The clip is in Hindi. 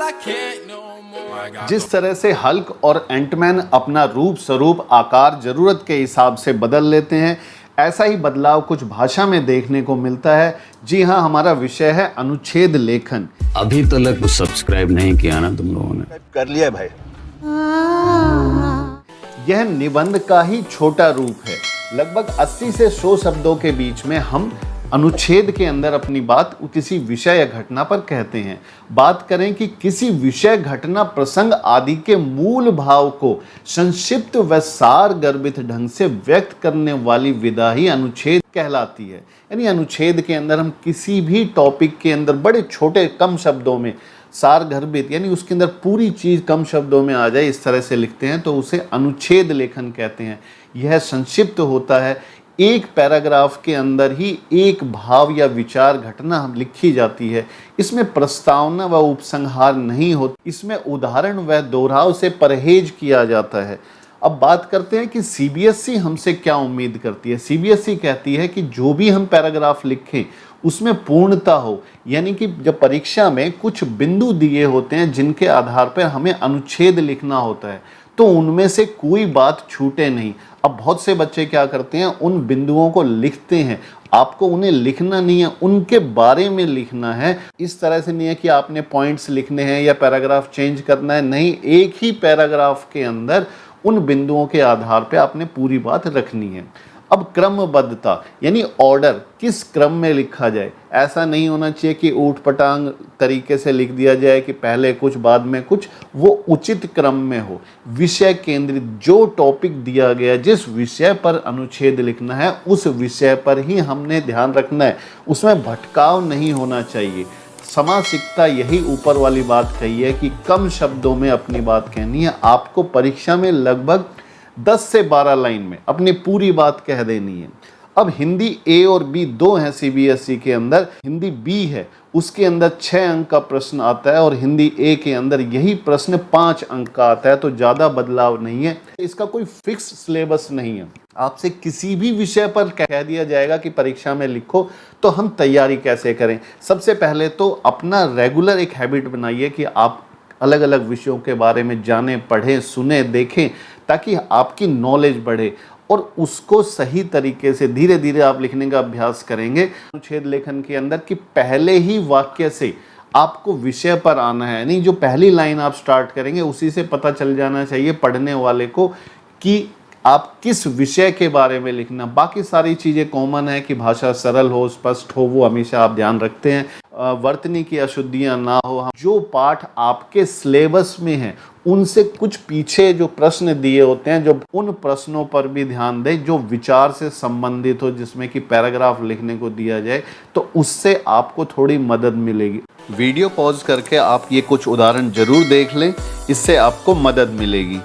I can't no more. I got जिस तरह से हल्क और एंटमैन अपना रूप स्वरूप आकार जरूरत के हिसाब से बदल लेते हैं, ऐसा ही बदलाव कुछ भाषा में देखने को मिलता है। जी हाँ, हमारा विषय है अनुच्छेद लेखन। अभी तक सब्सक्राइब नहीं किया ना तुम लोगों ने? कर लिया भाई। यह निबंध का ही छोटा रूप है। लगभग 80 से 100 शब्दों के बीच में हम अनुच्छेद के अंदर अपनी बात किसी विषय या घटना पर कहते हैं। बात करें कि किसी विषय, घटना, प्रसंग आदि के मूल भाव को संक्षिप्त व सार गर्भित ढंग से व्यक्त करने वाली विधा ही अनुच्छेद कहलाती है। यानी अनुच्छेद के अंदर हम किसी भी टॉपिक के अंदर बड़े छोटे कम शब्दों में सार गर्भित, यानी उसके अंदर पूरी चीज कम शब्दों में आ जाए, इस तरह से लिखते हैं तो उसे अनुच्छेद लेखन कहते हैं। यह संक्षिप्त होता है। एक पैराग्राफ के अंदर ही एक भाव या विचार, घटना हम लिखी जाती है। इसमें प्रस्तावना व उपसंहार नहीं होती। इसमें उदाहरण व दोहराव से परहेज किया जाता है। अब बात करते हैं कि सीबीएसई हमसे क्या उम्मीद करती है। सीबीएसई कहती है कि जो भी हम पैराग्राफ लिखें उसमें पूर्णता हो, यानी कि जब परीक्षा में कुछ बिंदु दिए होते हैं जिनके आधार पर हमें अनुच्छेद लिखना होता है, तो उनमें से कोई बात छूटे नहीं। अब बहुत से बच्चे क्या करते हैं, उन बिंदुओं को लिखते हैं। आपको उन्हें लिखना नहीं है, उनके बारे में लिखना है। इस तरह से नहीं है कि आपने पॉइंट्स लिखने हैं या पैराग्राफ चेंज करना है, नहीं, एक ही पैराग्राफ के अंदर उन बिंदुओं के आधार पर आपने पूरी बात रखनी है। अब क्रमबद्धता यानी ऑर्डर, किस क्रम में लिखा जाए, ऐसा नहीं होना चाहिए कि ऊट पटांग तरीके से लिख दिया जाए कि पहले कुछ बाद में कुछ, वो उचित क्रम में हो। विषय केंद्रित, जो टॉपिक दिया गया, जिस विषय पर अनुच्छेद लिखना है उस विषय पर ही हमने ध्यान रखना है, उसमें भटकाव नहीं होना चाहिए। समासिकता, यही ऊपर वाली बात कही है कि कम शब्दों में अपनी बात कहनी है। आपको परीक्षा में लगभग 10 से 12 लाइन में अपनी पूरी बात कह देनी है। अब हिंदी ए और बी दो हैं सीबीएसई के अंदर। हिंदी बी है, उसके अंदर 6 अंक का प्रश्न आता है और हिंदी ए के अंदर यही प्रश्न 5 अंक का आता है। तो ज़्यादा बदलाव नहीं है। इसका कोई फिक्स सिलेबस नहीं है। आपसे किसी भी विषय पर कह दिया जाएगा कि परीक्षा में लिखो, तो हम तैयारी कैसे करें। सबसे पहले तो अपना रेगुलर एक हैबिट बनाइए कि आप अलग अलग विषयों के बारे में जानें, पढ़ें, सुने, देखें, ताकि आपकी नॉलेज बढ़े और उसको सही तरीके से धीरे धीरे आप लिखने का अभ्यास करेंगे। अनुच्छेद लेखन के अंदर कि पहले ही वाक्य से आपको विषय पर आना है, नहीं जो पहली लाइन आप स्टार्ट करेंगे उसी से पता चल जाना चाहिए पढ़ने वाले को कि आप किस विषय के बारे में लिखना। बाकी सारी चीज़ें कॉमन है कि भाषा सरल हो, स्पष्ट हो, वो हमेशा आप ध्यान रखते हैं। वर्तनी की अशुद्धियाँ ना हो। जो पाठ आपके सिलेबस में हैं उनसे कुछ पीछे जो प्रश्न दिए होते हैं, जो उन प्रश्नों पर भी ध्यान दें जो विचार से संबंधित हो, जिसमें कि पैराग्राफ लिखने को दिया जाए, तो उससे आपको थोड़ी मदद मिलेगी। वीडियो पॉज करके आप ये कुछ उदाहरण जरूर देख लें, इससे आपको मदद मिलेगी।